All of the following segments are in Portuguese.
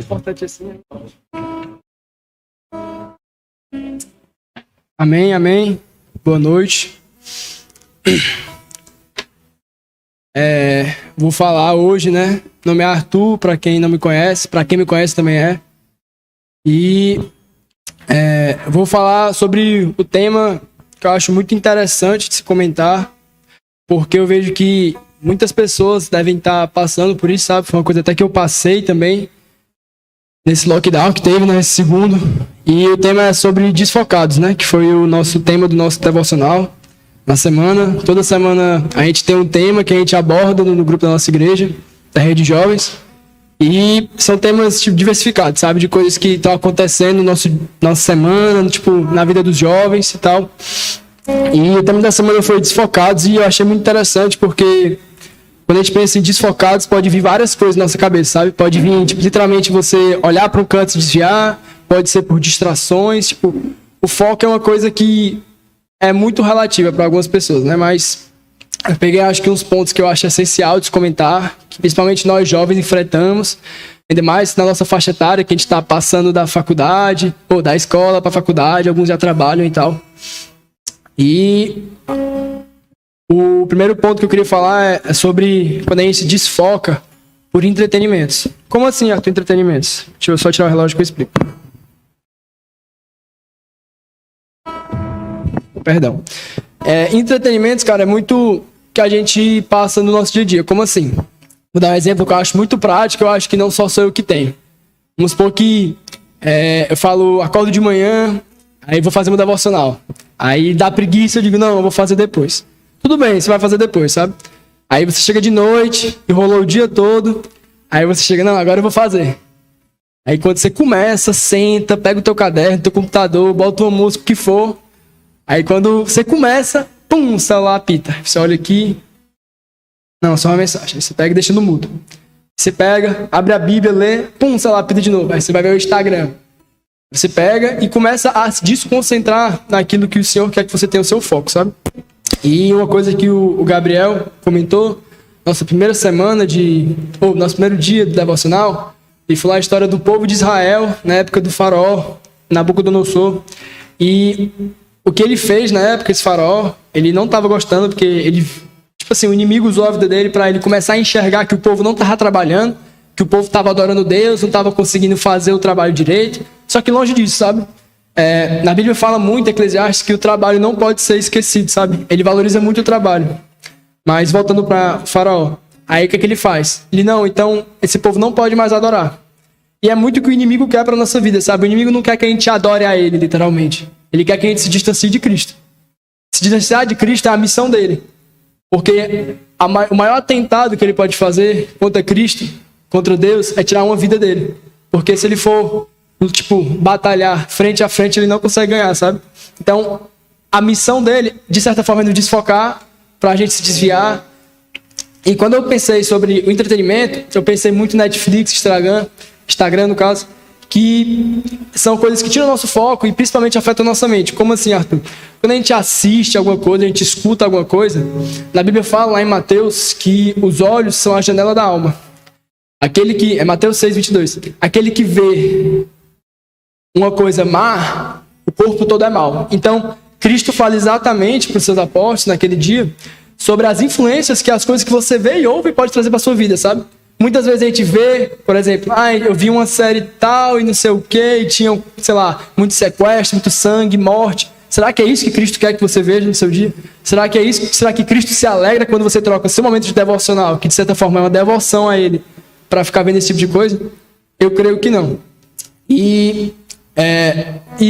importante assim. Amém, amém. Boa noite. Vou falar hoje, né? Meu nome é Arthur, para quem não me conhece, para quem me conhece também é. E vou falar sobre o tema que eu acho muito interessante de se comentar, porque eu vejo que muitas pessoas devem estar passando por isso, sabe? Foi uma coisa até que eu passei também nesse lockdown que teve, nesse segundo. E o tema é sobre desfocados, né? Que foi o nosso tema do nosso devocional na semana. Toda semana a gente tem um tema que a gente aborda no grupo da nossa igreja, da Rede Jovens. E são temas tipo, diversificados, sabe? De coisas que estão acontecendo na nossa semana, tipo, na vida dos jovens e tal. E o tema da semana foi desfocados e eu achei muito interessante porque quando a gente pensa em desfocados, pode vir várias coisas na nossa cabeça, sabe? Pode vir, tipo, literalmente você olhar para um canto e desviar, pode ser por distrações, tipo, o foco é uma coisa que é muito relativa para algumas pessoas, né? Mas eu peguei, acho que uns pontos que eu acho essencial de se comentar, que principalmente nós jovens enfrentamos, ainda mais na nossa faixa etária, que a gente está passando da faculdade, ou da escola para a faculdade, alguns já trabalham e tal. E o primeiro ponto que eu queria falar é sobre quando a gente se desfoca por entretenimentos. Como assim, Arthur, entretenimentos? Deixa eu só tirar o relógio que eu explico. Perdão. Entretenimentos, cara, é muito que a gente passa no nosso dia a dia. Como assim? Vou dar um exemplo que eu acho muito prático, eu acho que não só sou eu que tenho. Vamos supor que eu falo, acordo de manhã, aí vou fazer meu devocional. Aí dá preguiça, eu digo, não, eu vou fazer depois. Tudo bem, você vai fazer depois, sabe? Aí você chega de noite, enrolou o dia todo, aí você chega, não, agora eu vou fazer. Aí quando você começa, senta, pega o teu caderno, teu computador, bota uma música, o que for. Aí quando você começa, pum, o celular apita. Você olha aqui, não, só uma mensagem. Aí você pega e deixa no mudo. Você pega, abre a Bíblia, lê, pum, o celular apita de novo. Aí você vai ver o Instagram. Você pega e começa a se desconcentrar naquilo que o Senhor quer que você tenha o seu foco, sabe? E uma coisa que o Gabriel comentou, nossa primeira semana nosso primeiro dia do devocional, ele falou a história do povo de Israel, na época do faraó, Nabucodonosor. E o que ele fez na época, esse faraó, ele não estava gostando, porque ele, tipo assim, o inimigo usou a vida dele para ele começar a enxergar que o povo não estava trabalhando, que o povo estava adorando Deus, não estava conseguindo fazer o trabalho direito. Só que longe disso, sabe? Na Bíblia fala muito, Eclesiastes, que o trabalho não pode ser esquecido, sabe? Ele valoriza muito o trabalho. Mas voltando para o faraó, aí o que ele faz? Ele, não, então esse povo não pode mais adorar. E é muito o que o inimigo quer para nossa vida, sabe? O inimigo não quer que a gente adore a ele, literalmente. Ele quer que a gente se distancie de Cristo. Se distanciar de Cristo é a missão dele. Porque o maior atentado que ele pode fazer contra Cristo, contra Deus, é tirar uma vida dele. Porque se ele for, tipo, batalhar frente a frente, ele não consegue ganhar, sabe? Então, a missão dele, de certa forma, é nos desfocar, pra gente se desviar. E quando eu pensei sobre o entretenimento, eu pensei muito em Netflix, Instagram no caso, que são coisas que tiram o nosso foco e principalmente afetam a nossa mente. Como assim, Arthur? Quando a gente assiste alguma coisa, a gente escuta alguma coisa, na Bíblia fala lá em Mateus que os olhos são a janela da alma. Mateus 6:22. Aquele que vê uma coisa má, o corpo todo é mau. Então, Cristo fala exatamente para os seus apóstolos naquele dia sobre as influências que as coisas que você vê e ouve pode trazer para a sua vida, sabe? Muitas vezes a gente vê, por exemplo, eu vi uma série tal e não sei o quê, e tinha, sei lá, muito sequestro, muito sangue, morte. Será que é isso que Cristo quer que você veja no seu dia? Será que é isso? Será que Cristo se alegra quando você troca seu momento de devocional, que de certa forma é uma devoção a Ele, para ficar vendo esse tipo de coisa? Eu creio que não. E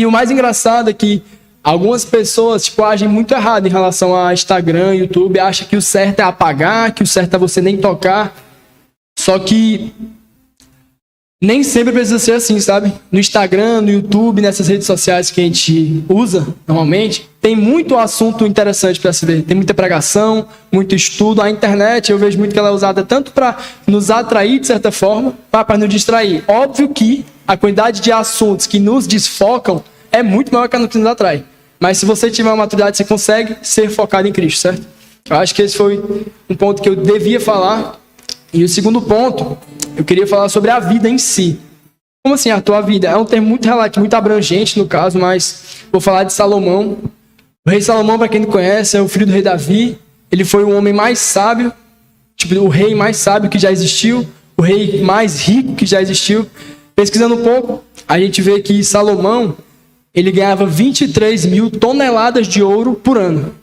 o mais engraçado é que algumas pessoas agem muito errado em relação a Instagram, YouTube, acham que o certo é apagar, que o certo é você nem tocar. Só que nem sempre precisa ser assim, sabe? No Instagram, no YouTube, nessas redes sociais que a gente usa normalmente, tem muito assunto interessante para se ver. Tem muita pregação, muito estudo. A internet, eu vejo muito que ela é usada tanto para nos atrair, de certa forma, para nos distrair. Óbvio que a quantidade de assuntos que nos desfocam é muito maior que a que nos atrai. Mas se você tiver uma maturidade, você consegue ser focado em Cristo, certo? Eu acho que esse foi um ponto que eu devia falar. E o segundo ponto, eu queria falar sobre a vida em si. Como assim a tua vida? É um termo muito relativo, muito abrangente no caso, mas vou falar de Salomão. O rei Salomão, para quem não conhece, é o filho do rei Davi. Ele foi o homem mais sábio, tipo, o rei mais sábio que já existiu, o rei mais rico que já existiu. Pesquisando um pouco, a gente vê que Salomão, ele ganhava 23 mil toneladas de ouro por ano.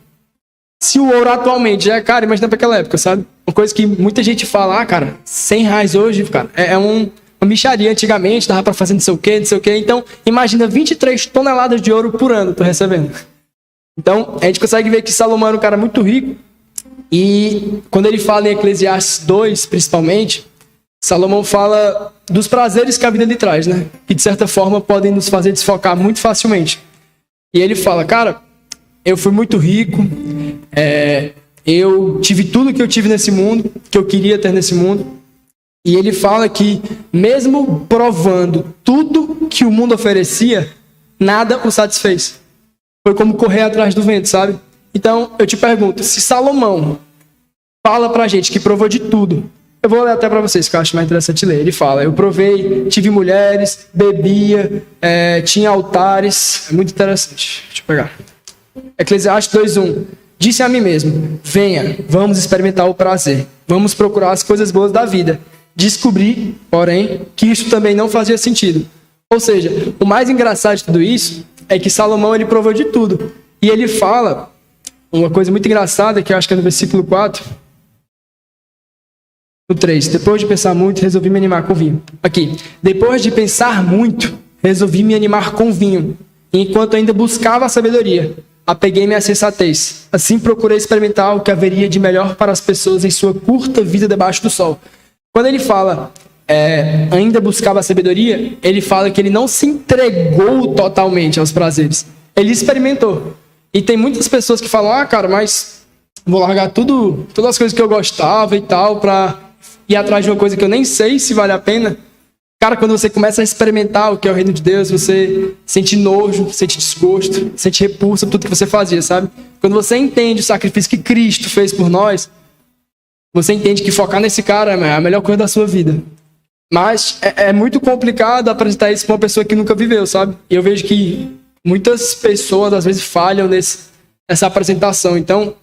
Se o ouro atualmente já é caro, imagina para aquela época, sabe? Uma coisa que muita gente fala, cara, 100 reais hoje, cara, uma mixaria. Antigamente, dava para fazer não sei o quê. Então, imagina 23 toneladas de ouro por ano tu recebendo. Então, a gente consegue ver que Salomão era um cara muito rico. E quando ele fala em Eclesiastes 2, principalmente, Salomão fala dos prazeres que a vida lhe traz, né? Que, de certa forma, podem nos fazer desfocar muito facilmente. E ele fala, cara, eu fui muito rico, eu tive tudo que eu tive nesse mundo, que eu queria ter nesse mundo. E ele fala que, mesmo provando tudo que o mundo oferecia, nada o satisfez. Foi como correr atrás do vento, sabe? Então, eu te pergunto, se Salomão fala pra gente que provou de tudo, eu vou ler até pra vocês, que eu acho mais interessante ler. Ele fala, eu provei, tive mulheres, bebia, tinha altares. É muito interessante. Deixa eu pegar. Eclesiastes 2:1. Disse a mim mesmo, venha, vamos experimentar o prazer. Vamos procurar as coisas boas da vida. Descobri, porém, que isso também não fazia sentido. Ou seja, o mais engraçado de tudo isso é que Salomão, ele provou de tudo. E ele fala uma coisa muito engraçada, que eu acho que é no versículo 4. No 3. Depois de pensar muito, resolvi me animar com vinho. Aqui. Depois de pensar muito, resolvi me animar com vinho. Enquanto ainda buscava a sabedoria, apeguei-me à sensatez. Assim procurei experimentar o que haveria de melhor para as pessoas em sua curta vida debaixo do sol. Quando ele fala ainda buscava a sabedoria, ele fala que ele não se entregou totalmente aos prazeres. Ele experimentou. E tem muitas pessoas que falam, cara, mas vou largar todas as coisas que eu gostava e tal, pra ir atrás de uma coisa que eu nem sei se vale a pena. Cara, quando você começa a experimentar o que é o reino de Deus, você sente nojo, sente desgosto, sente repulsa por tudo que você fazia, sabe? Quando você entende o sacrifício que Cristo fez por nós, você entende que focar nesse cara é a melhor coisa da sua vida. Mas é muito complicado apresentar isso para uma pessoa que nunca viveu, sabe? E eu vejo que muitas pessoas, às vezes, falham nessa apresentação. Então,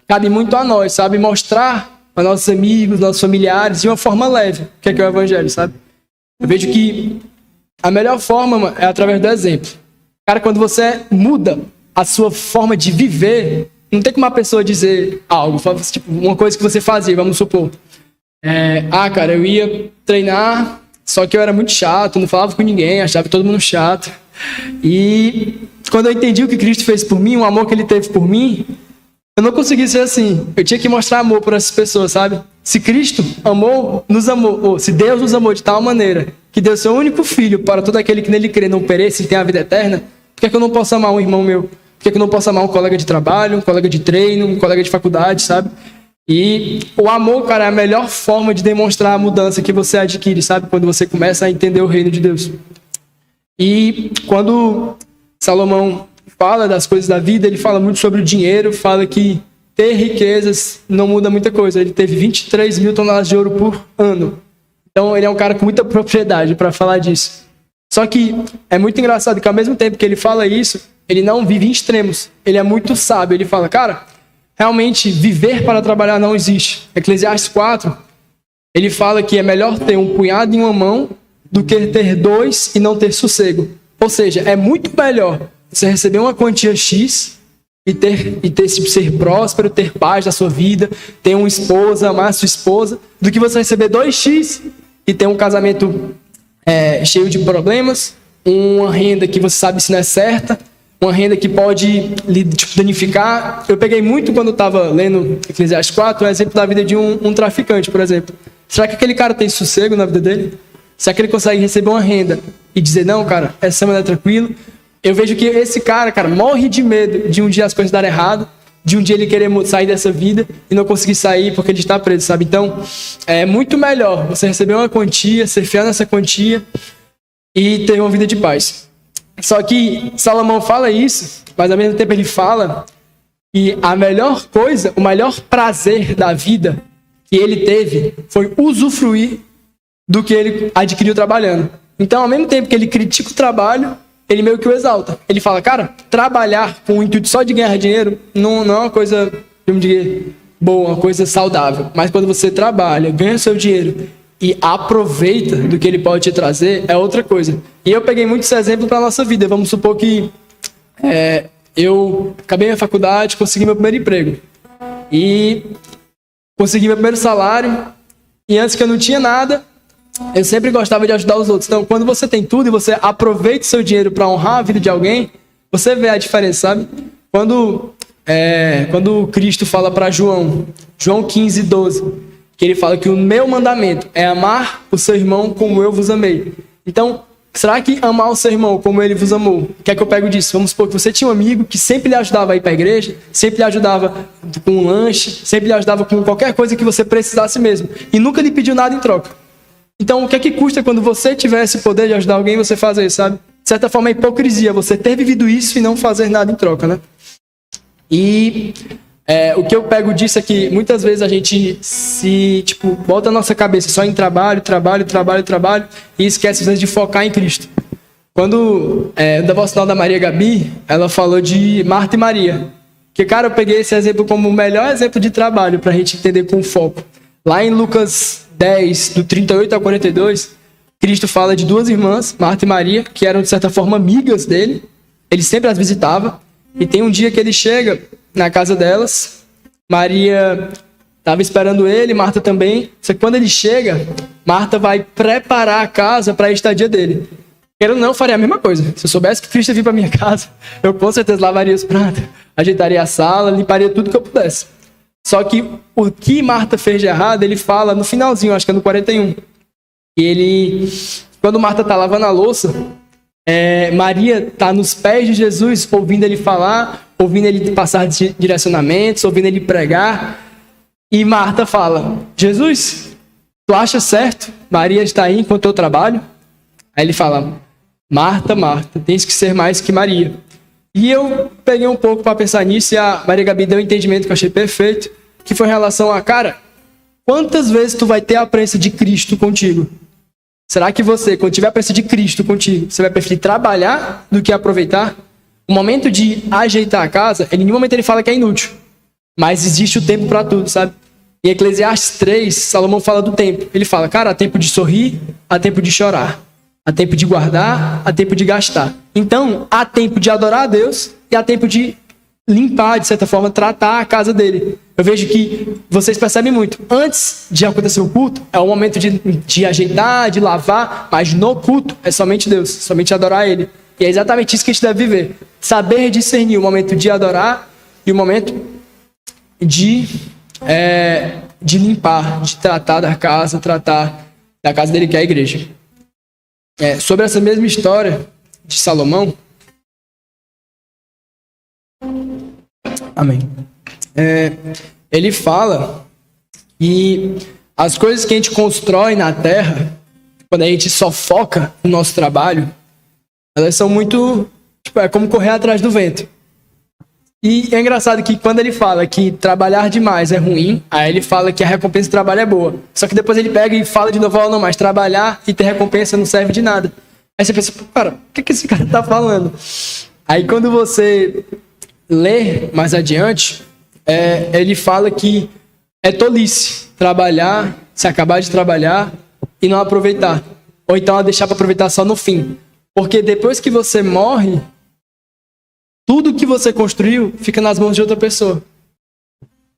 cabe muito a nós, sabe? Mostrar para nossos amigos, nossos familiares, de uma forma leve, o que é o evangelho, sabe? Eu vejo que a melhor forma é através do exemplo. Cara, quando você muda a sua forma de viver, não tem como uma pessoa dizer algo, tipo, uma coisa que você fazia, vamos supor. Cara, eu ia treinar, só que eu era muito chato, não falava com ninguém, achava todo mundo chato. E quando eu entendi o que Cristo fez por mim, o amor que ele teve por mim, eu não conseguia ser assim. Eu tinha que mostrar amor para essas pessoas, sabe? Se Cristo nos amou, ou se Deus nos amou de tal maneira que deu seu único filho para todo aquele que nele crê não pereça e tenha a vida eterna, por que eu não posso amar um irmão meu? Por que eu não posso amar um colega de trabalho, um colega de treino, um colega de faculdade, sabe? E o amor, cara, é a melhor forma de demonstrar a mudança que você adquire, sabe? Quando você começa a entender o reino de Deus. E quando Salomão fala das coisas da vida, ele fala muito sobre o dinheiro, fala que ter riquezas não muda muita coisa. Ele teve 23 mil toneladas de ouro por ano. Então ele é um cara com muita propriedade para falar disso. Só que é muito engraçado que ao mesmo tempo que ele fala isso, ele não vive em extremos. Ele é muito sábio. Ele fala, cara, realmente viver para trabalhar não existe. Eclesiastes 4, ele fala que é melhor ter um punhado em uma mão do que ter dois e não ter sossego. Ou seja, é muito melhor você receber uma quantia X e ser próspero, ter paz na sua vida, ter uma esposa, amar a sua esposa, do que você receber 2x e ter um casamento cheio de problemas, uma renda que você sabe se não é certa, uma renda que pode lhe danificar. Eu peguei muito quando eu estava lendo Eclesiastes 4, o exemplo da vida de um traficante, por exemplo. Será que aquele cara tem sossego na vida dele? Será que ele consegue receber uma renda e dizer, não, cara, essa semana é tranquilo? Eu vejo que esse cara, morre de medo de um dia as coisas darem errado, de um dia ele querer sair dessa vida e não conseguir sair porque ele está preso, sabe? Então, é muito melhor você receber uma quantia, ser fiel nessa quantia e ter uma vida de paz. Só que Salomão fala isso, mas ao mesmo tempo ele fala que a melhor coisa, o maior prazer da vida que ele teve foi usufruir do que ele adquiriu trabalhando. Então, ao mesmo tempo que ele critica o trabalho, ele meio que o exalta. Ele fala, cara, trabalhar com o intuito só de ganhar dinheiro não é uma coisa, vamos dizer, boa, uma coisa saudável. Mas quando você trabalha, ganha seu dinheiro e aproveita do que ele pode te trazer, é outra coisa. E eu peguei muito esse exemplo para a nossa vida. Vamos supor que eu acabei minha faculdade, consegui meu primeiro emprego. E consegui meu primeiro salário. E antes que eu não tinha nada, eu sempre gostava de ajudar os outros. Então, quando você tem tudo e você aproveita seu dinheiro para honrar a vida de alguém, você vê a diferença, sabe? Quando Cristo fala para João 15, 12, que ele fala que o meu mandamento é amar o seu irmão como eu vos amei. Então, será que amar o seu irmão como ele vos amou? O que é que eu pego disso? Vamos supor que você tinha um amigo que sempre lhe ajudava a ir para a igreja, sempre lhe ajudava com um lanche, sempre lhe ajudava com qualquer coisa que você precisasse mesmo, e nunca lhe pediu nada em troca. Então, o que é que custa quando você tiver esse poder de ajudar alguém, você fazer isso, sabe? De certa forma, é hipocrisia você ter vivido isso e não fazer nada em troca, né? E o que eu pego disso é que muitas vezes a gente bota a nossa cabeça só em trabalho, e esquece às vezes de focar em Cristo. Quando o devocional da Maria Gabi, ela falou de Marta e Maria. Que, cara, eu peguei esse exemplo como o melhor exemplo de trabalho para a gente entender com foco. Lá em Lucas 10, do 38 ao 42, Cristo fala de duas irmãs, Marta e Maria, que eram de certa forma amigas dele. Ele sempre as visitava. E tem um dia que ele chega na casa delas, Maria estava esperando ele, Marta também. Só que quando ele chega, Marta vai preparar a casa para a estadia dele. Querendo ou não, eu faria a mesma coisa. Se eu soubesse que Cristo ia vir para minha casa, eu com certeza lavaria os pratos, ajeitaria a sala, limparia tudo que eu pudesse. Só que o que Marta fez de errado, ele fala no finalzinho, acho que é no 41. Quando Marta está lavando a louça, Maria está nos pés de Jesus, ouvindo ele falar, ouvindo ele passar direcionamentos, ouvindo ele pregar. E Marta fala, Jesus, tu acha certo Maria está aí enquanto eu trabalho? Aí ele fala, Marta, Marta, tens que ser mais que Maria. E eu peguei um pouco para pensar nisso e a Maria Gabi deu um entendimento que eu achei perfeito, que foi em relação a, cara, quantas vezes tu vai ter a presença de Cristo contigo? Será que você, quando tiver a presença de Cristo contigo, você vai preferir trabalhar do que aproveitar? O momento de ajeitar a casa, em nenhum momento ele fala que é inútil, mas existe o tempo para tudo, sabe? Em Eclesiastes 3, Salomão fala do tempo. Ele fala, cara, há tempo de sorrir, há tempo de chorar. Há tempo de guardar, há tempo de gastar. Então, há tempo de adorar a Deus e há tempo de limpar, de certa forma, tratar a casa dele. Eu vejo que vocês percebem muito. Antes de acontecer o culto, é o momento de ajeitar, de lavar, mas no culto é somente Deus, somente adorar Ele. E é exatamente isso que a gente deve viver. Saber discernir o momento de adorar e o momento de limpar, de tratar da casa, tratar da casa dele, que é a igreja. Sobre essa mesma história de Salomão. Amém. Ele fala que as coisas que a gente constrói na terra, quando a gente só foca no nosso trabalho, elas são muito, é como correr atrás do vento. E é engraçado que quando ele fala que trabalhar demais é ruim, aí ele fala que a recompensa do trabalho é boa. Só que depois ele pega e fala de novo, não, mas trabalhar e ter recompensa não serve de nada. Aí você pensa, cara, o que esse cara tá falando? Aí quando você lê mais adiante, ele fala que é tolice trabalhar, se acabar de trabalhar e não aproveitar. Ou então deixar para aproveitar só no fim. Porque depois que você morre, tudo que você construiu fica nas mãos de outra pessoa.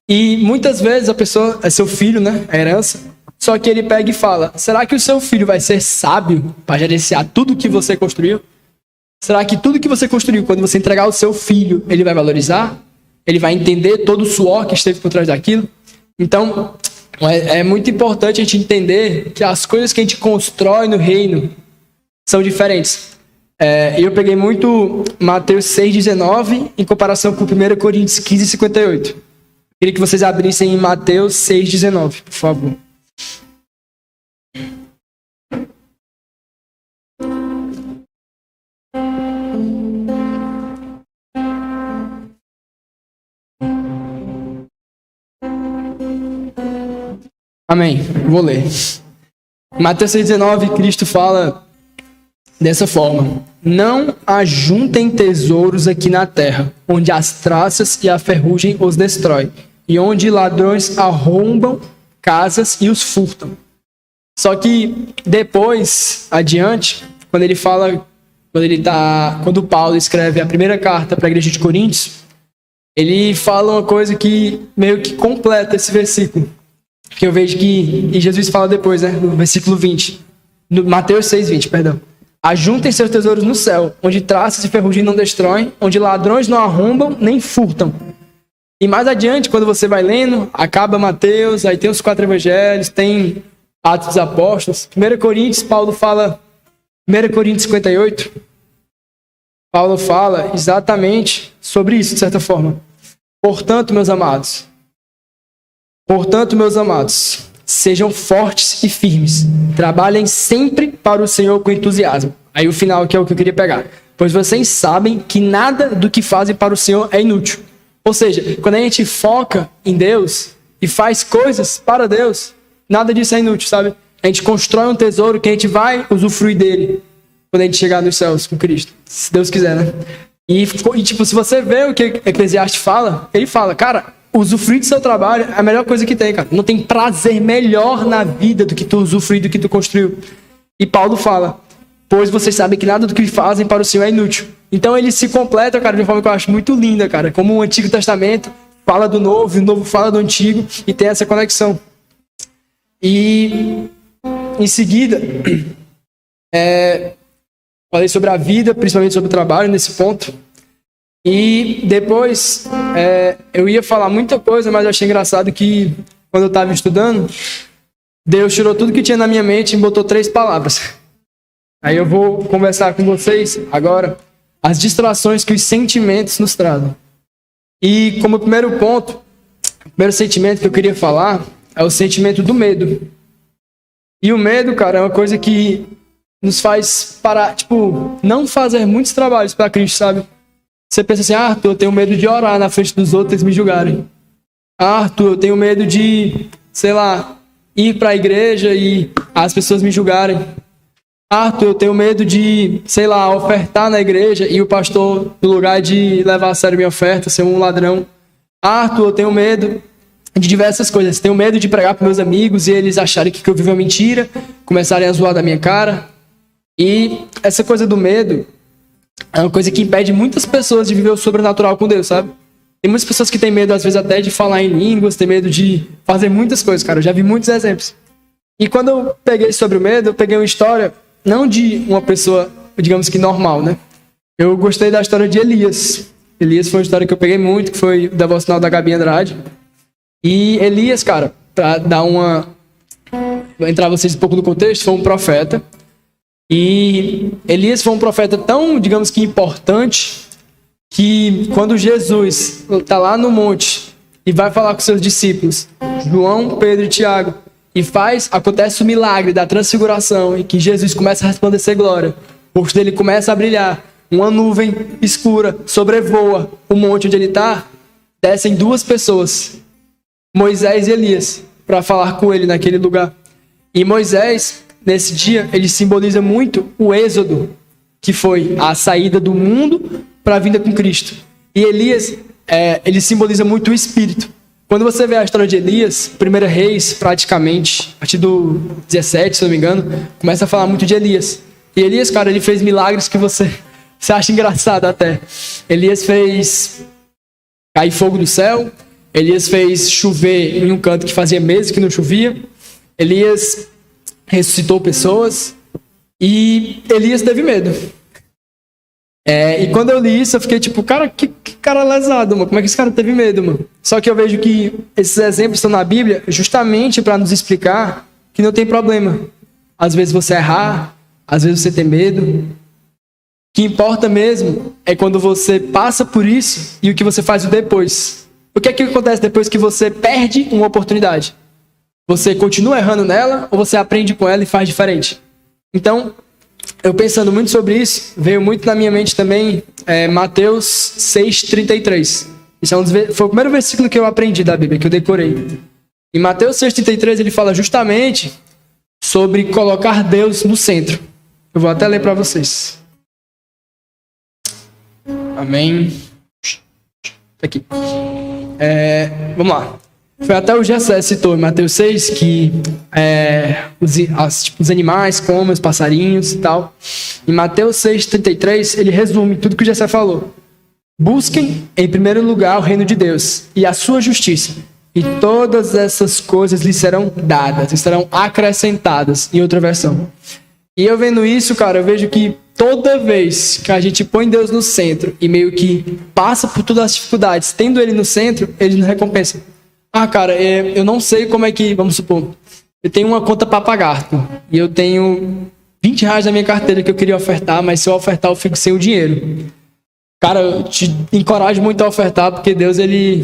E muitas vezes a pessoa é seu filho, né? A herança. Só que ele pega e fala, será que o seu filho vai ser sábio para gerenciar tudo que você construiu? Será que tudo que você construiu, quando você entregar ao seu filho, ele vai valorizar? Ele vai entender todo o suor que esteve por trás daquilo? Então, é muito importante a gente entender que as coisas que a gente constrói no reino são diferentes. Eu peguei muito Mateus 6,19 em comparação com 1 Coríntios 15,58. Queria que vocês abrissem em Mateus 6,19, por favor. Amém. Vou ler. Mateus 6,19, Cristo fala dessa forma: não ajuntem tesouros aqui na terra, onde as traças e a ferrugem os destrói, e onde ladrões arrombam casas e os furtam. Só que depois, adiante, quando Paulo escreve a primeira carta para a igreja de Coríntios, ele fala uma coisa que meio que completa esse versículo. Que eu vejo e Jesus fala depois, né, no versículo 20, no Mateus 6:20, perdão. Ajuntem seus tesouros no céu, onde traças e ferrugem não destroem, onde ladrões não arrombam nem furtam. E mais adiante, quando você vai lendo, acaba Mateus, aí tem os 4 evangelhos, tem Atos dos Apóstolos. 1 Coríntios, Paulo fala, 1 Coríntios 58, Paulo fala exatamente sobre isso, de certa forma. Portanto, meus amados, sejam fortes e firmes. Trabalhem sempre para o Senhor com entusiasmo. Aí o final, que é o que eu queria pegar. Pois vocês sabem que nada do que fazem para o Senhor é inútil. Ou seja, quando a gente foca em Deus e faz coisas para Deus, nada disso é inútil, sabe? A gente constrói um tesouro que a gente vai usufruir dele quando a gente chegar nos céus com Cristo. Se Deus quiser, né? E tipo, se você vê o que Eclesiastes fala, ele fala, cara, usufruir do seu trabalho é a melhor coisa que tem, cara. Não tem prazer melhor na vida do que tu usufruir do que tu construiu. E Paulo fala, pois vocês sabem que nada do que fazem para o Senhor é inútil. Então ele se completa, cara, de uma forma que eu acho muito linda, cara. Como o Antigo Testamento fala do Novo, e o Novo fala do Antigo, e tem essa conexão. E em seguida, falei sobre a vida, principalmente sobre o trabalho nesse ponto. E depois, eu ia falar muita coisa, mas eu achei engraçado que, quando eu estava estudando, Deus tirou tudo que tinha na minha mente e botou 3 palavras. Aí eu vou conversar com vocês agora as distrações que os sentimentos nos trazem. E como primeiro ponto, o primeiro sentimento que eu queria falar é o sentimento do medo. E o medo, cara, é uma coisa que nos faz parar, tipo, não fazer muitos trabalhos para Cristo, sabe? Você pensa assim, Arthur, eu tenho medo de orar na frente dos outros e me julgarem. Arthur, eu tenho medo de, sei lá, ir para a igreja e as pessoas me julgarem. Arthur, eu tenho medo de, sei lá, ofertar na igreja e o pastor, no lugar de levar a sério minha oferta, ser um ladrão. Arthur, eu tenho medo de diversas coisas. Tenho medo de pregar para meus amigos e eles acharem que eu vivo uma mentira, começarem a zoar da minha cara. E essa coisa do medo é uma coisa que impede muitas pessoas de viver o sobrenatural com Deus, sabe? Tem muitas pessoas que têm medo, às vezes, até de falar em línguas, tem medo de fazer muitas coisas, cara. Eu já vi muitos exemplos. E quando eu peguei sobre o medo, eu peguei uma história, não de uma pessoa, digamos que normal, né? Eu gostei da história de Elias. Elias foi uma história que eu peguei muito, que foi o devocional da Gabi Andrade. E Elias, cara, pra dar uma... Vou entrar vocês um pouco no contexto, foi um profeta. E Elias foi um profeta tão, digamos que importante, que quando Jesus está lá no monte e vai falar com seus discípulos, João, Pedro e Tiago, e acontece o milagre da transfiguração, e que Jesus começa a resplandecer glória, o rosto dele começa a brilhar, uma nuvem escura sobrevoa o monte onde ele está, descem 2 pessoas, Moisés e Elias, para falar com ele naquele lugar. E Moisés, nesse dia, ele simboliza muito o êxodo, que foi a saída do mundo para a vinda com Cristo. E Elias, ele simboliza muito o Espírito. Quando você vê a história de Elias, 1 Reis, praticamente, a partir do 17, se não me engano, começa a falar muito de Elias. E Elias, cara, ele fez milagres que você acha engraçado até. Elias fez cair fogo do céu. Elias fez chover em um canto que fazia meses que não chovia. Elias ressuscitou pessoas. E Elias teve medo. E quando eu li isso, eu fiquei tipo, cara, que cara lesado, mano. Como é que esse cara teve medo, mano? Só que eu vejo que esses exemplos estão na Bíblia justamente para nos explicar que não tem problema. Às vezes você errar, às vezes você tem medo. O que importa mesmo é quando você passa por isso e o que você faz depois. O que é que acontece depois que você perde uma oportunidade? Você continua errando nela ou você aprende com ela e faz diferente? Então, eu pensando muito sobre isso, veio muito na minha mente também Mateus 6,33. Isso foi o primeiro versículo que eu aprendi da Bíblia, que eu decorei. Em Mateus 6,33 ele fala justamente sobre colocar Deus no centro. Eu vou até ler para vocês. Amém. Aqui. Vamos lá. Foi até o Gessé citou em Mateus 6 que os animais comem os passarinhos e tal. Em Mateus 6,33, ele resume tudo que o Gessé falou. Busquem, em primeiro lugar, o reino de Deus e a sua justiça. E todas essas coisas lhes serão dadas, lhes serão acrescentadas, em outra versão. E eu vendo isso, cara, eu vejo que toda vez que a gente põe Deus no centro e meio que passa por todas as dificuldades, tendo Ele no centro, Ele nos recompensa. Cara, eu não sei como é que, vamos supor, eu tenho uma conta para pagar, e eu tenho R$20 na minha carteira que eu queria ofertar, mas se eu ofertar eu fico sem o dinheiro. Cara, eu te encorajo muito a ofertar, porque Deus, ele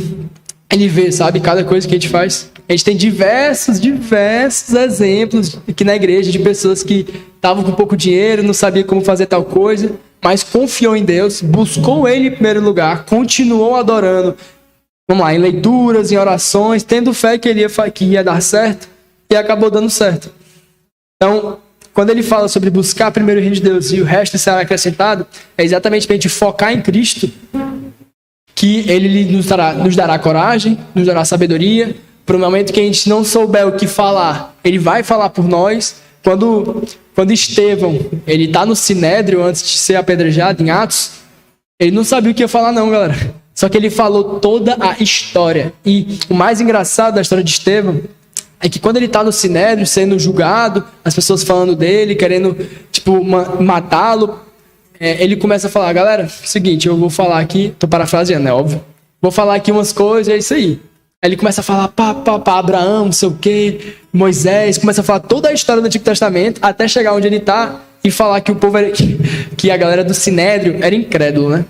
vê, sabe, cada coisa que a gente faz. A gente tem diversos exemplos aqui na igreja de pessoas que estavam com pouco dinheiro, não sabiam como fazer tal coisa, mas confiou em Deus, buscou Ele em primeiro lugar, continuou adorando, vamos lá, em leituras, em orações, tendo fé que ia dar certo, e acabou dando certo. Então, quando ele fala sobre buscar primeiro o reino de Deus e o resto será acrescentado, é exatamente para a gente focar em Cristo, que Ele nos dará coragem, nos dará sabedoria. Para o momento que a gente não souber o que falar, Ele vai falar por nós. Quando Estevão, ele está no Sinédrio antes de ser apedrejado, em Atos, ele não sabia o que ia falar não, galera. Só que ele falou toda a história. E o mais engraçado da história de Estevão é que quando ele está no Sinédrio, sendo julgado, as pessoas falando dele, querendo, matá-lo, ele começa a falar, galera, seguinte, eu vou falar aqui, tô parafraseando, é óbvio, vou falar aqui umas coisas, é isso aí. Aí ele começa a falar pá, Abraão, não sei o quê, Moisés, começa a falar toda a história do Antigo Testamento, até chegar onde ele está e falar que o povo que a galera do Sinédrio era incrédulo, né?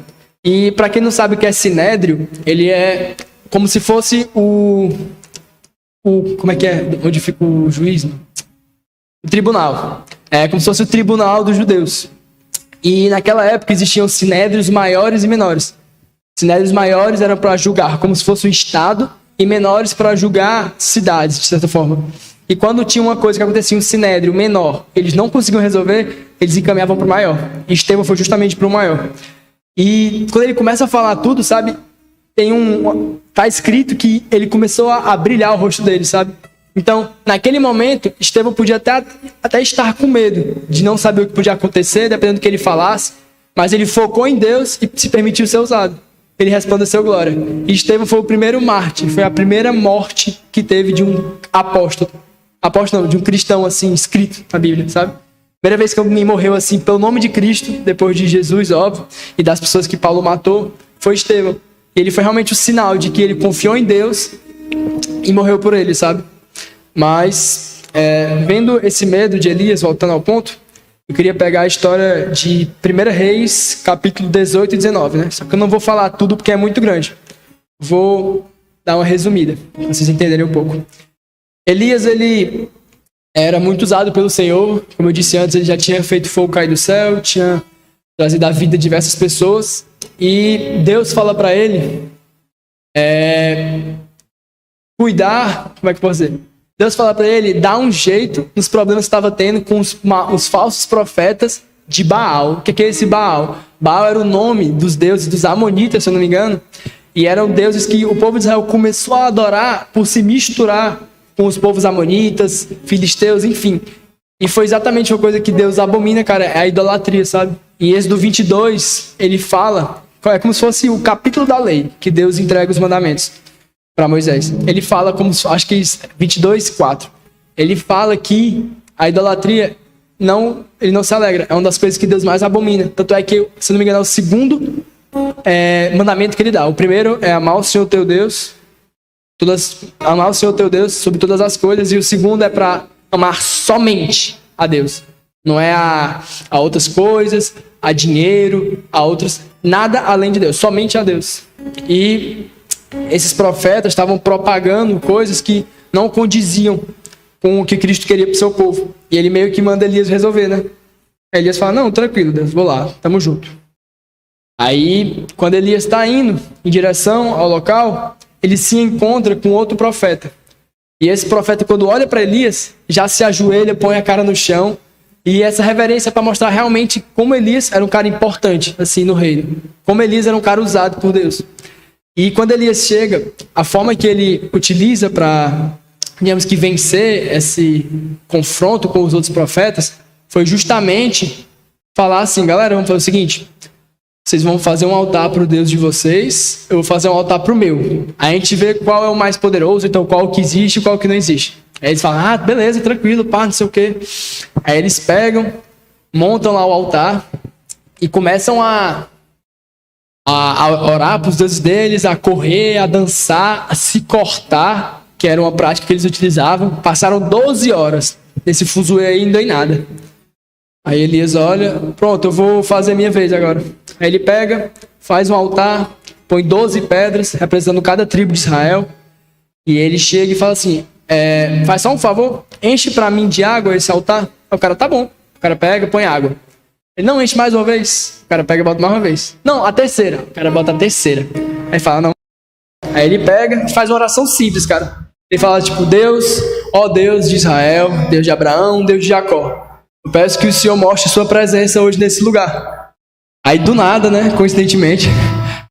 E para quem não sabe o que é Sinédrio, ele é como se fosse como é que é? Onde fica o juiz? O tribunal. É como se fosse o tribunal dos judeus. E naquela época existiam sinédrios maiores e menores. Sinédrios maiores eram para julgar como se fosse um estado e menores para julgar cidades, de certa forma. E quando tinha uma coisa que acontecia, um sinédrio menor, eles não conseguiam resolver, eles encaminhavam para o maior. E Estevão foi justamente para o maior. E quando ele começa a falar tudo, sabe? Tá escrito que ele começou a brilhar o rosto dele, sabe? Então, naquele momento, Estevão podia até estar com medo de não saber o que podia acontecer, dependendo do que ele falasse, mas ele focou em Deus e se permitiu ser usado. Ele resplandeceu glória. E Estevão foi o primeiro mártir, foi a primeira morte que teve de um apóstolo. Apóstolo não, de um cristão, assim, escrito na Bíblia, sabe? Primeira vez que alguém morreu, assim, pelo nome de Cristo, depois de Jesus, óbvio, e das pessoas que Paulo matou, foi Estevão. E ele foi realmente o sinal de que ele confiou em Deus e morreu por ele, sabe? Mas, vendo esse medo de Elias, voltando ao ponto, eu queria pegar a história de 1 Reis, capítulo 18 e 19, né? Só que eu não vou falar tudo porque é muito grande. Vou dar uma resumida, para vocês entenderem um pouco. Elias, ele era muito usado pelo Senhor. Como eu disse antes, ele já tinha feito fogo cair do céu, tinha trazido a vida de diversas pessoas. E Deus fala para ele cuidar, como é que eu posso dizer? Deus fala para ele dar um jeito nos problemas que estava tendo com os falsos profetas de Baal. O que é esse Baal? Baal era o nome dos deuses dos amonitas, se eu não me engano. E eram deuses que o povo de Israel começou a adorar por se misturar com os povos amonitas, filisteus, enfim. E foi exatamente uma coisa que Deus abomina, cara, é a idolatria, sabe? Em Êxodo 22, ele fala, é como se fosse o capítulo da lei, que Deus entrega os mandamentos para Moisés. Ele fala, acho que 22:4. Ele fala que a idolatria, ele não se alegra. É uma das coisas que Deus mais abomina. Tanto é que, se não me engano, é o segundo mandamento que ele dá. O primeiro é amar o Senhor teu Deus, amar o Senhor teu Deus sobre todas as coisas. E o segundo é para amar somente a Deus. Não é a outras coisas, a dinheiro, a outros, nada além de Deus, somente a Deus. E esses profetas estavam propagando coisas que não condiziam com o que Cristo queria para o seu povo. E ele meio que manda Elias resolver, né? Aí Elias fala, não, tranquilo, Deus, vou lá, tamo junto. Aí, quando Elias está indo em direção ao local, ele se encontra com outro profeta. E esse profeta, quando olha para Elias, já se ajoelha, põe a cara no chão E essa reverência é para mostrar realmente como Elias era um cara importante, assim, no reino. Como Elias era um cara usado por Deus. E quando Elias chega, a forma que ele utiliza para, digamos que, vencer esse confronto com os outros profetas foi justamente falar assim: galera, vamos fazer o seguinte, vocês vão fazer um altar para o Deus de vocês, eu vou fazer um altar para o meu. Aí a gente vê qual é o mais poderoso, então qual que existe e qual que não existe. Aí eles falam: ah, beleza, tranquilo, pá, não sei o quê. Aí eles pegam, montam lá o altar e começam a orar para os deuses deles, a correr, a dançar, a se cortar, que era uma prática que eles utilizavam. Passaram 12 horas nesse fuzuê aí, não deu em nada. Aí Elias olha: pronto, eu vou fazer a minha vez agora. Aí ele pega, faz um altar, põe 12 pedras, representando cada tribo de Israel. E ele chega e fala assim: faz só um favor, enche para mim de água esse altar. Aí o cara: tá bom. O cara pega, põe água. Ele: não, enche mais uma vez. O cara pega e bota mais uma vez. Não, a terceira. O cara bota a terceira. Aí fala: não. Aí ele pega e faz uma oração simples, cara. Ele fala tipo: Deus, ó Deus de Israel, Deus de Abraão, Deus de Jacó, eu peço que o Senhor mostre sua presença hoje nesse lugar. Aí do nada, né, coincidentemente,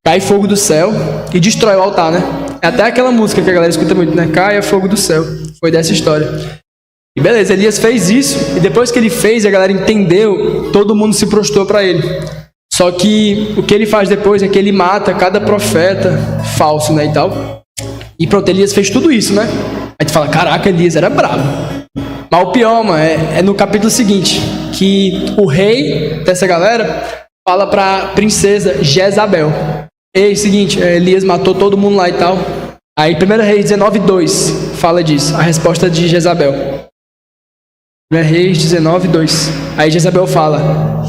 cai fogo do céu e destrói o altar, né? É até aquela música que a galera escuta muito, né? Caia fogo do céu. Foi dessa história. E beleza, Elias fez isso, e depois que ele fez, a galera entendeu, todo mundo se prostrou para ele. Só que o que ele faz depois é que ele mata cada profeta falso, né, e tal. E pronto, Elias fez tudo isso, né? Aí tu fala: caraca, Elias era brabo. Mas o pior, mano, é no capítulo seguinte, que o rei dessa galera fala pra princesa Jezabel: ei, seguinte, Elias matou todo mundo lá e tal. Aí 1 Reis 19:2 fala disso, a resposta de Jezabel. 1 Reis 19:2. Aí Jezabel fala.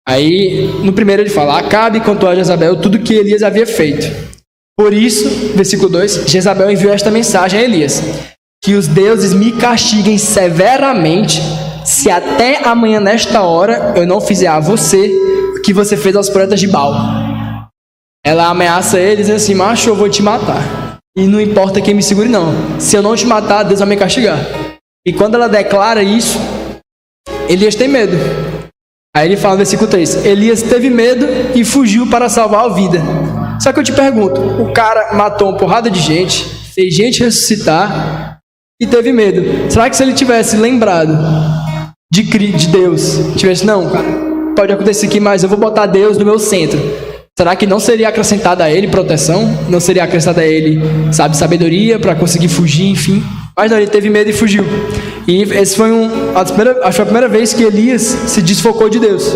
Aí no primeiro ele fala: Acabe contou a Jezabel tudo que Elias havia feito. Por isso, versículo 2, Jezabel enviou esta mensagem a Elias: que os deuses me castiguem severamente se até amanhã nesta hora eu não fizer a você o que você fez aos profetas de Baal. Ela ameaça eles assim: macho, eu vou te matar. E não importa quem me segure não. Se eu não te matar, Deus vai me castigar. E quando ela declara isso, Elias tem medo. Aí ele fala no versículo 3: Elias teve medo e fugiu para salvar a vida. Só que eu te pergunto, o cara matou uma porrada de gente, fez gente ressuscitar e teve medo. Será que se ele tivesse lembrado de Deus, tivesse: não, cara, pode acontecer aqui, mas eu vou botar Deus no meu centro, será que não seria acrescentada a ele proteção? Não seria acrescentada a ele, sabe, sabedoria para conseguir fugir, enfim? Mas não, ele teve medo e fugiu. E esse foi acho que foi a primeira vez que Elias se desfocou de Deus,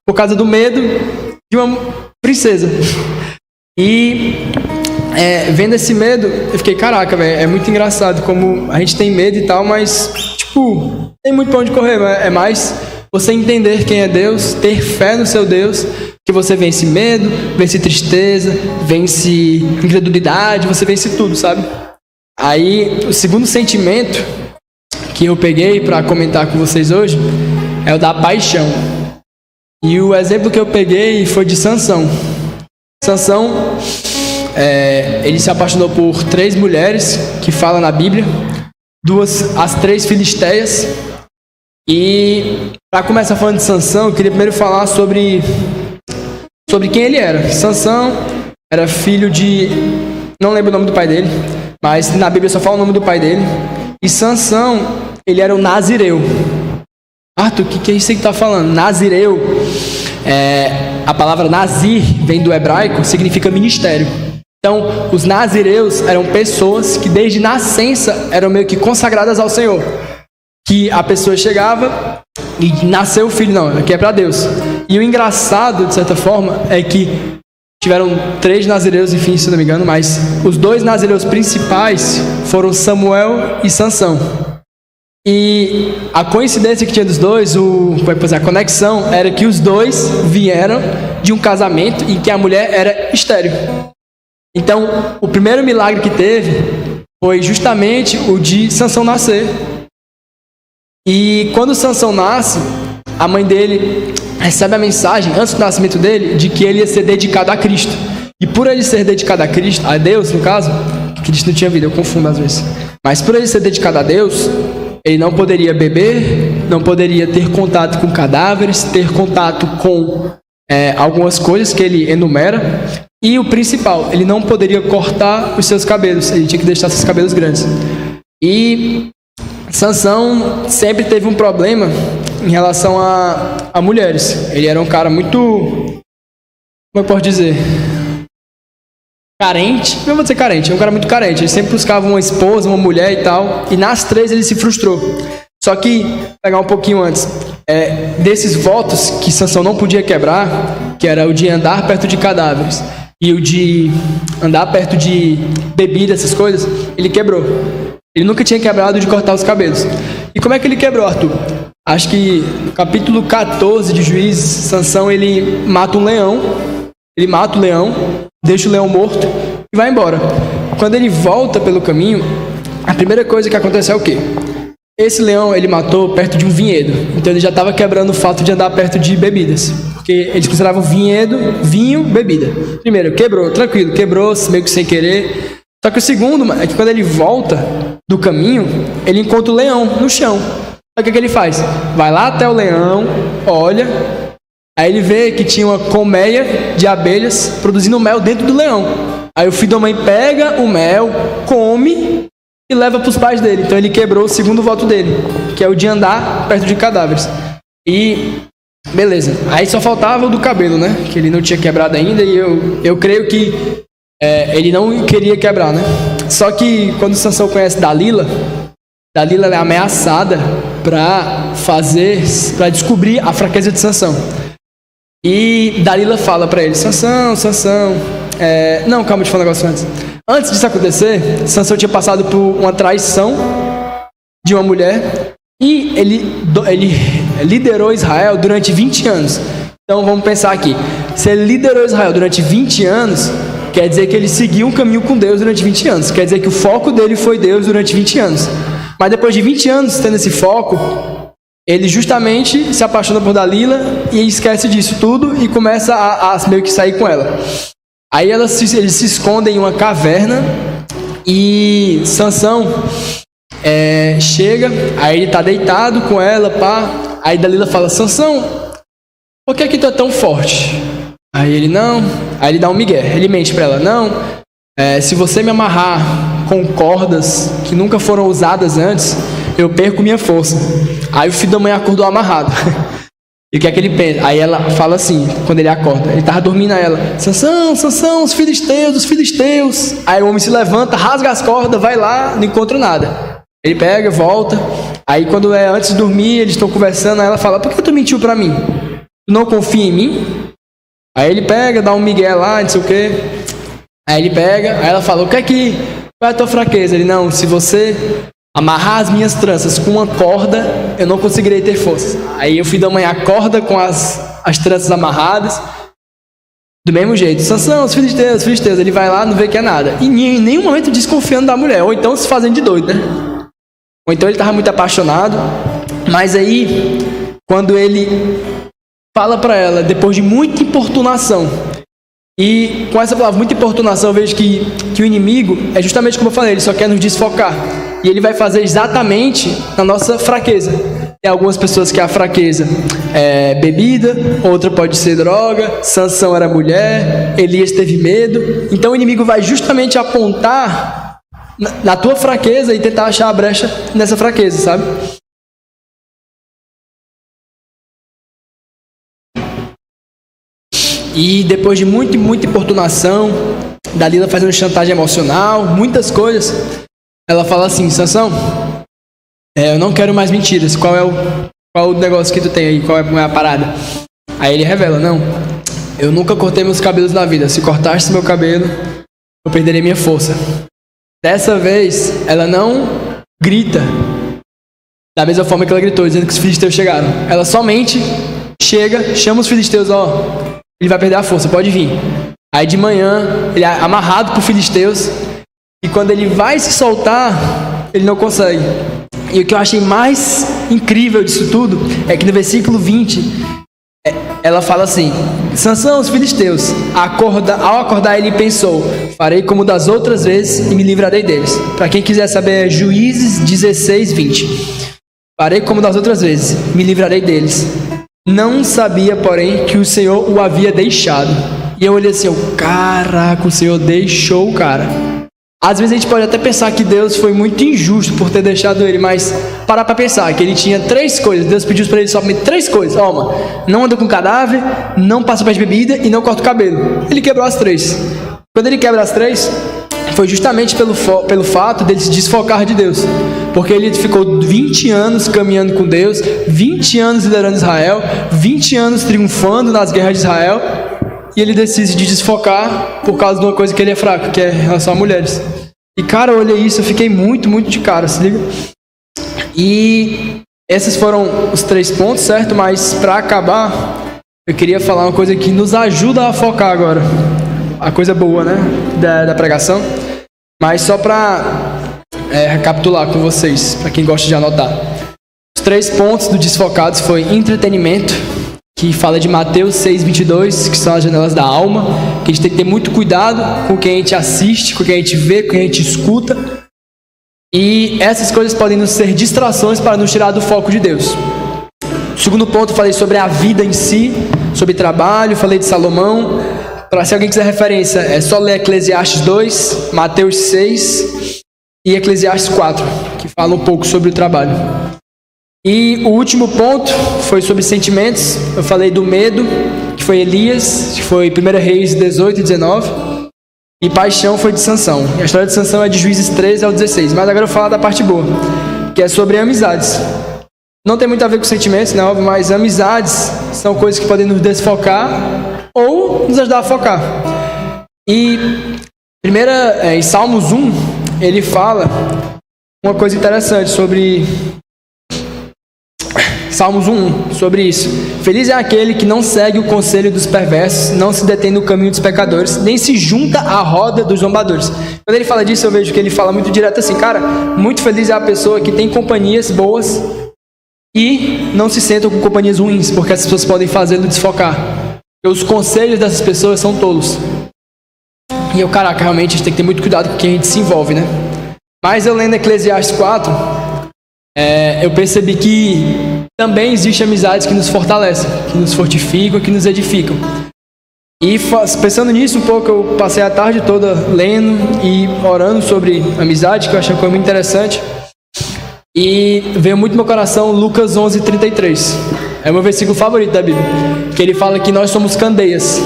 por causa do medo de uma princesa. E vendo esse medo, eu fiquei: caraca, velho, é muito engraçado como a gente tem medo e tal, mas, tipo, tem muito pra onde correr. É mais você entender quem é Deus, ter fé no seu Deus, que você vence medo, vence tristeza, vence incredulidade, você vence tudo, sabe? Aí, o segundo sentimento que eu peguei para comentar com vocês hoje é o da paixão. E o exemplo que eu peguei foi de Sansão. Sansão, ele se apaixonou por 3 mulheres que falam na Bíblia, as 3 filisteias. E para começar falando de Sansão, eu queria primeiro falar sobre quem ele era. Sansão era filho de... não lembro o nome do pai dele, mas na Bíblia só fala o nome do pai dele. E Sansão, ele era um nazireu. Arthur, o que é isso que tá falando? Nazireu, a palavra nazir vem do hebraico, significa ministério. Então, os nazireus eram pessoas que desde nascença eram meio que consagradas ao Senhor. Que a pessoa chegava e nasceu o filho, não, aqui é para Deus. E o engraçado, de certa forma, é que tiveram 3 nazireus, enfim, se não me engano, mas os 2 nazireus principais foram Samuel e Sansão. E a coincidência que tinha dos dois, a conexão, era que os 2 vieram de um casamento em que a mulher era estéril. Então, o primeiro milagre que teve foi justamente o de Sansão nascer. E quando Sansão nasce, a mãe dele recebe a mensagem, antes do nascimento dele, de que ele ia ser dedicado a Cristo. E por ele ser dedicado a Cristo, a Deus no caso, que Cristo não tinha vida, eu confundo às vezes. Mas por ele ser dedicado a Deus, ele não poderia beber não poderia ter contato com cadáveres, ter contato com algumas coisas que ele enumera. E o principal, ele não poderia cortar os seus cabelos, ele tinha que deixar seus cabelos grandes. E Sansão sempre teve um problema em relação a mulheres. Ele era um cara muito, como eu posso dizer, carente. Não vou dizer carente, é um cara muito carente. Ele sempre buscava uma esposa, uma mulher e tal. E nas 3 ele se frustrou. Só que, pegar um pouquinho antes, desses votos que Sansão não podia quebrar, que era o de andar perto de cadáveres e o de andar perto de bebida, essas coisas, ele quebrou. Ele nunca tinha quebrado de cortar os cabelos. E como é que ele quebrou, Arthur? Acho que no capítulo 14 de Juízes, Sansão ele mata um leão. Ele mata o leão, deixa o leão morto e vai embora. Quando ele volta pelo caminho, a primeira coisa que acontece é o quê? Esse leão ele matou perto de um vinhedo. Então ele já estava quebrando o fato de andar perto de bebidas. Porque eles consideravam vinho, bebida. Primeiro, quebrou, tranquilo, quebrou, meio que sem querer. Só que o segundo é que quando ele volta do caminho, ele encontra o leão no chão. Aí o que ele faz? Vai lá até o leão, olha, aí ele vê que tinha uma colmeia de abelhas produzindo mel dentro do leão. Aí o filho da mãe pega o mel, come e leva para os pais dele. Então ele quebrou o segundo voto dele, que é o de andar perto de cadáveres. E beleza, aí só faltava o do cabelo, né? Que ele não tinha quebrado ainda e eu creio que ele não queria quebrar, né? Só que quando Sansão conhece Dalila é ameaçada para descobrir a fraqueza de Sansão. E Dalila fala para ele: Sansão, não, calma, deixa eu falar um negócio antes. Antes disso acontecer, Sansão tinha passado por uma traição de uma mulher e ele liderou Israel durante 20 anos. Então vamos pensar aqui: se ele liderou Israel durante 20 anos, quer dizer que ele seguiu um caminho com Deus durante 20 anos. Quer dizer que o foco dele foi Deus durante 20 anos. Mas depois de 20 anos tendo esse foco, ele justamente se apaixona por Dalila e esquece disso tudo e começa a meio que sair com ela. Aí eles se escondem em uma caverna e Sansão chega, aí ele tá deitado com ela, pá. Aí Dalila fala: Sansão, por que tu é tão forte? Aí ele: não. Aí ele dá um migué, ele mente pra ela: não, se você me amarrar com cordas que nunca foram usadas antes, eu perco minha força. Aí o filho da mãe acordou amarrado. E o que é que ele pensa? Aí ela fala assim, quando ele acorda, ele tava dormindo, a ela: Sansão, os filisteus. Aí o homem se levanta, rasga as cordas, vai lá, não encontra nada. Ele pega, volta. Aí quando antes de dormir, eles estão conversando, aí ela fala: por que tu mentiu pra mim? Tu não confia em mim? Aí ele pega, dá um migué lá, não sei o quê. Aí ele pega, aí ela fala: qual é a tua fraqueza? Ele: não, se você amarrar as minhas tranças com uma corda, eu não conseguirei ter forças. Aí o filho da mãe acorda com as tranças amarradas. Do mesmo jeito: Sansão, os filisteus. Ele vai lá, não vê que é nada. E em nenhum momento desconfiando da mulher. Ou então se fazendo de doido, né? Ou então ele estava muito apaixonado. Mas aí, quando ele fala para ela, depois de muita importunação, e com essa palavra, muita importunação, eu vejo que o inimigo é justamente como eu falei, ele só quer nos desfocar. E ele vai fazer exatamente na nossa fraqueza. Tem algumas pessoas que a fraqueza é bebida, outra pode ser droga, Sansão era mulher, Elias teve medo. Então o inimigo vai justamente apontar na tua fraqueza e tentar achar a brecha nessa fraqueza, sabe? E depois de muita importunação, Dalila fazendo chantagem emocional, muitas coisas, ela fala assim: Sansão, eu não quero mais mentiras. Qual é o negócio que tu tem aí? Qual é a parada? Aí ele revela: não, eu nunca cortei meus cabelos na vida. Se cortasse meu cabelo, eu perderia minha força. Dessa vez, ela não grita da mesma forma que ela gritou, dizendo que os filisteus chegaram. Ela somente chega, chama os filisteus: ele vai perder a força, pode vir. Aí de manhã, ele é amarrado por filisteus, e quando ele vai se soltar, ele não consegue. E o que eu achei mais incrível disso tudo é que no versículo 20, ela fala assim: Sansão, os filisteus, ao acordar ele pensou: farei como das outras vezes e me livrarei deles. Para quem quiser saber, é Juízes 16, 20. Farei como das outras vezes, me livrarei deles. Não sabia, porém, que o Senhor o havia deixado. E eu olhei assim, caraca, o Senhor deixou o cara. Às vezes a gente pode até pensar que Deus foi muito injusto por ter deixado ele, mas parar pra pensar que ele tinha 3 coisas. Deus pediu para ele somente 3 coisas. Ó, mano, não anda com cadáver, não passa pé de bebida e não corta o cabelo. Ele quebrou as 3. Quando ele quebra as 3, foi justamente pelo fato dele se desfocar de Deus. Porque ele ficou 20 anos caminhando com Deus, 20 anos liderando Israel, 20 anos triunfando nas guerras de Israel, e ele decide de desfocar por causa de uma coisa que ele é fraco, que é em relação a mulheres. E cara, eu olhei isso, eu fiquei muito de cara, se liga? E esses foram os 3 pontos, certo? Mas para acabar, eu queria falar uma coisa que nos ajuda a focar agora. A coisa boa, né? Da pregação. Mas só para recapitular com vocês, para quem gosta de anotar. Os 3 pontos do Desfocados foi entretenimento, que fala de Mateus 6:22, que são as janelas da alma, que a gente tem que ter muito cuidado com o que a gente assiste, com o que a gente vê, com o que a gente escuta. E essas coisas podem nos ser distrações para nos tirar do foco de Deus. Segundo ponto, falei sobre a vida em si, sobre trabalho, falei de Salomão. Para se alguém quiser referência, é só ler Eclesiastes 2, Mateus 6 e Eclesiastes 4, que fala um pouco sobre o trabalho. E o último ponto foi sobre sentimentos. Eu falei do medo, que foi Elias, que foi 1 Reis 18 e 19. E paixão foi de Sansão. E a história de Sansão é de Juízes 13 ao 16. Mas agora eu vou falar da parte boa, que é sobre amizades. Não tem muito a ver com sentimentos, né, óbvio, mas amizades são coisas que podem nos desfocar ou nos ajudar a focar. E em Salmos 1, ele fala uma coisa interessante sobre Salmos 1, sobre isso. Feliz é aquele que não segue o conselho dos perversos, não se detém no caminho dos pecadores, nem se junta à roda dos zombadores. Quando ele fala disso, eu vejo que ele fala muito direto assim, cara, muito feliz é a pessoa que tem companhias boas e não se senta com companhias ruins, porque essas pessoas podem fazê-lo desfocar. Porque os conselhos dessas pessoas são tolos. E eu, caraca, realmente a gente tem que ter muito cuidado com quem a gente se envolve, né? Mas eu lendo Eclesiastes 4, eu percebi que também existem amizades que nos fortalecem, que nos fortificam, que nos edificam. E pensando nisso um pouco, eu passei a tarde toda lendo e orando sobre amizade, que eu achei uma coisa muito interessante. E veio muito no meu coração Lucas 11:33. É o meu versículo favorito da Bíblia, que ele fala que nós somos candeias.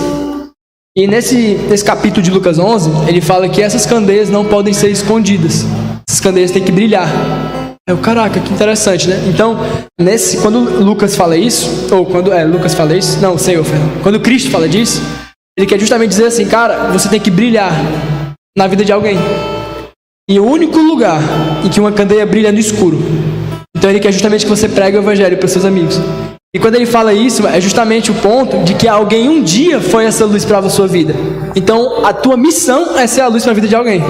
E nesse capítulo de Lucas 11, ele fala que essas candeias não podem ser escondidas. Essas candeias têm que brilhar. Caraca, que interessante, né? Então, quando Lucas fala isso, ou quando Lucas fala isso, não, Senhor, quando Cristo fala disso, ele quer justamente dizer assim, cara, você tem que brilhar na vida de alguém. E o único lugar em que uma candeia brilha é no escuro. Então ele quer justamente que você pregue o evangelho para os seus amigos. E quando ele fala isso, é justamente o ponto de que alguém um dia foi essa luz para a sua vida. Então, a tua missão é ser a luz para a vida de alguém.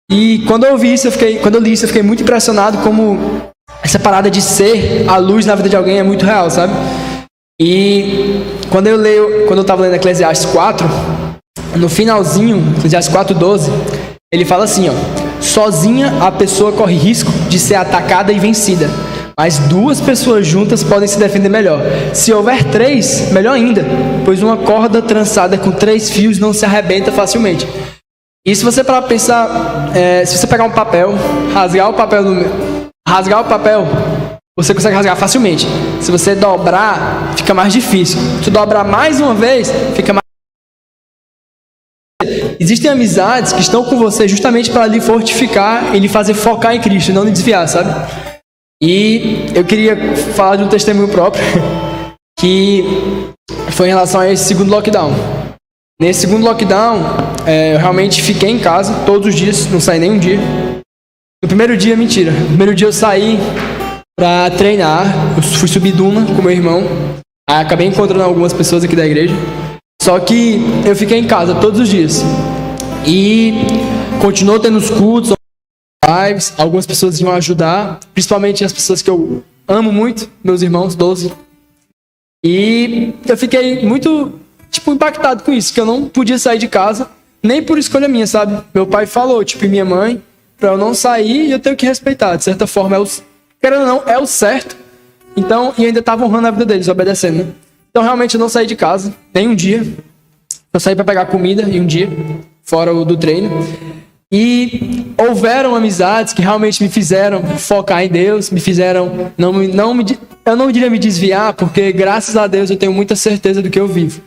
E quando eu li isso, eu fiquei muito impressionado como essa parada de ser a luz na vida de alguém é muito real, sabe? E quando eu estava lendo Eclesiastes 4, no finalzinho, Eclesiastes 4:12, ele fala assim, ó: sozinha a pessoa corre risco de ser atacada e vencida, mas 2 pessoas juntas podem se defender melhor. Se houver 3, melhor ainda, pois uma corda trançada com 3 fios não se arrebenta facilmente. E se você parar para pensar, se você pegar um papel, rasgar o papel, você consegue rasgar facilmente. Se você dobrar, fica mais difícil. Se dobrar mais uma vez, fica mais. Existem amizades que estão com você justamente para lhe fortificar e lhe fazer focar em Cristo, não lhe desviar, sabe? E eu queria falar de um testemunho próprio, que foi em relação a esse segundo lockdown. Nesse segundo lockdown, eu realmente fiquei em casa todos os dias, não saí nem um dia. No primeiro dia, mentira. No primeiro dia eu saí pra treinar, eu fui subir duna com meu irmão. Aí acabei encontrando algumas pessoas aqui da igreja. Só que eu fiquei em casa todos os dias. E continuou tendo os cultos, lives, algumas pessoas iam ajudar, principalmente as pessoas que eu amo muito, meus irmãos, 12. E eu fiquei muito, impactado com isso, que eu não podia sair de casa, nem por escolha minha, sabe? Meu pai falou, e minha mãe, pra eu não sair, eu tenho que respeitar. De certa forma, querendo ou não, é o certo. Então, e ainda estava honrando a vida deles, obedecendo, né? Então, realmente, eu não saí de casa, nem um dia. Eu saí para pegar comida em um dia, fora o do treino. E houveram amizades que realmente me fizeram focar em Deus, me fizeram, eu não diria me desviar, porque graças a Deus eu tenho muita certeza do que eu vivo.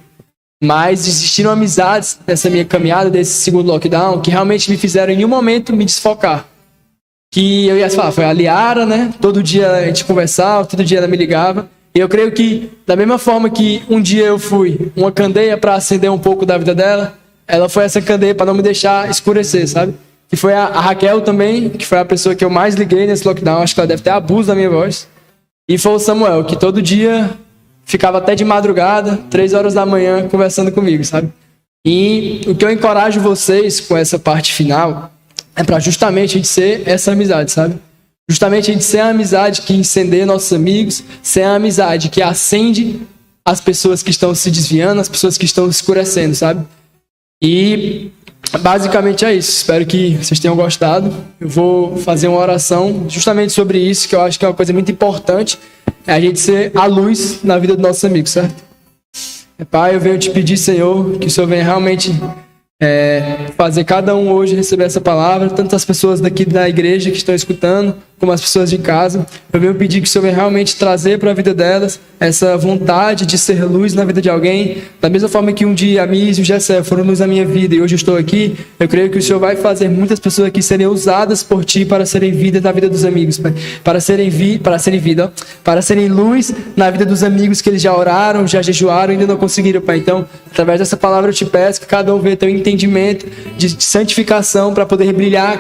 Mas existiram amizades nessa minha caminhada, desse segundo lockdown, que realmente me fizeram em um momento me desfocar. Que eu ia falar, foi a Liara, né? Todo dia a gente conversava, todo dia ela me ligava. E eu creio que, da mesma forma que um dia eu fui uma candeia para acender um pouco da vida dela, ela foi essa candeia para não me deixar escurecer, sabe? E foi a Raquel também, que foi a pessoa que eu mais liguei nesse lockdown. Acho que ela deve ter abuso da minha voz. E foi o Samuel, que todo dia ficava até de madrugada, 3 horas da manhã, conversando comigo, sabe? E o que eu encorajo vocês com essa parte final é para justamente a gente ser essa amizade, sabe? Justamente a gente ser a amizade que incendeia nossos amigos, ser a amizade que acende as pessoas que estão se desviando, as pessoas que estão escurecendo, sabe? E basicamente é isso. Espero que vocês tenham gostado. Eu vou fazer uma oração justamente sobre isso, que eu acho que é uma coisa muito importante, é a gente ser a luz na vida dos nossos amigos, certo? Pai, eu venho te pedir, Senhor, que o Senhor venha realmente fazer cada um hoje receber essa palavra, tanto as pessoas daqui da igreja que estão escutando, como as pessoas de casa. Eu venho pedir que o Senhor venha realmente trazer para a vida delas essa vontade de ser luz na vida de alguém, da mesma forma que um dia a Miss e o Gessé foram luz na minha vida e hoje eu estou aqui. Eu creio que o Senhor vai fazer muitas pessoas aqui serem usadas por Ti para serem vida na vida dos amigos, Pai. Para serem luz na vida dos amigos que eles já oraram, já jejuaram e ainda não conseguiram, Pai. Então, através dessa palavra eu te peço que cada um venha ter um entendimento de santificação para poder brilhar